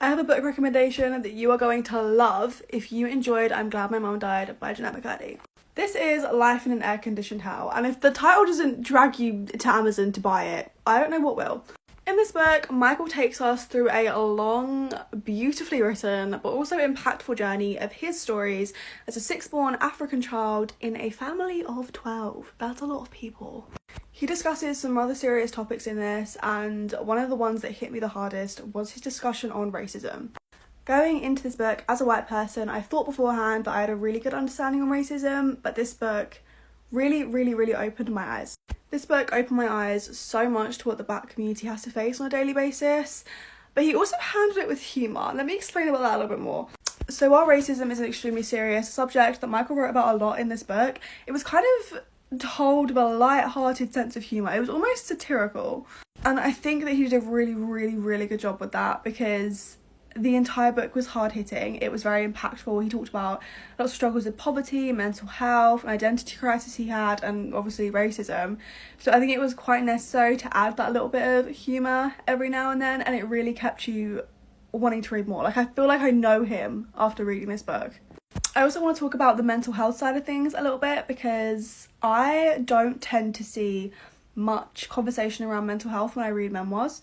I have a book recommendation that you are going to love if you enjoyed I'm Glad My Mum Died by Jeanette McCurdy. This is Life in an Air-Conditioned Hell, and if the title doesn't drag you to Amazon to buy it, I don't know what will. In this book, Michael takes us through a long, beautifully written, but also impactful journey of his stories as a sixth-born African child in a family of 12. That's a lot of people. He discusses some rather serious topics in this, and one of the ones that hit me the hardest was his discussion on racism. Going into this book as a white person, I thought beforehand that I had a really good understanding on racism, but this book really opened my eyes. This book opened my eyes so much to what the black community has to face on a daily basis, but he also handled it with humour. Let me explain about that a little bit more. So while racism is an extremely serious subject that Michael wrote about a lot in this book, it was kind of told with a light-hearted sense of humour. It was almost satirical. And I think that he did a really good job with that, because the entire book was hard-hitting. It was very impactful. He talked about lots of struggles with poverty, mental health, an identity crisis he had, and obviously racism. So I think it was quite necessary to add that little bit of humour every now and then, and it really kept you wanting to read more. Like, I feel like I know him after reading this book. I also want to talk about the mental health side of things a little bit, because I don't tend to see much conversation around mental health when I read memoirs.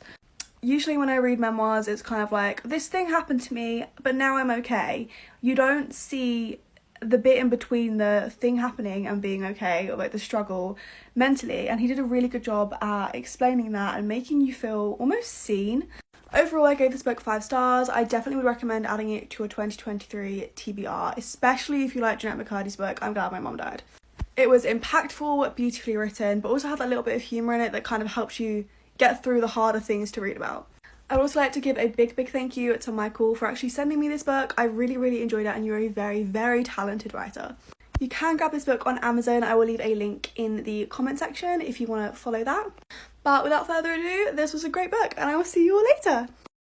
Usually when I read memoirs, it's kind of like, this thing happened to me, but now I'm okay. You don't see the bit in between the thing happening and being okay, or like the struggle mentally, and he did a really good job at explaining that and making you feel almost seen. Overall, I gave this book 5 stars. I definitely would recommend adding it to a 2023 TBR, especially if you like Jeanette McCurdy's book, I'm Glad My Mum Died. It was impactful, beautifully written, but also had that little bit of humour in it that kind of helps you get through the harder things to read about. I would also like to give a big thank you to Michael for actually sending me this book. I really enjoyed it, and you're a very talented writer. You can grab this book on Amazon. I will leave a link in the comment section if you want to follow that. But without further ado, this was a great book, and I will see you all later.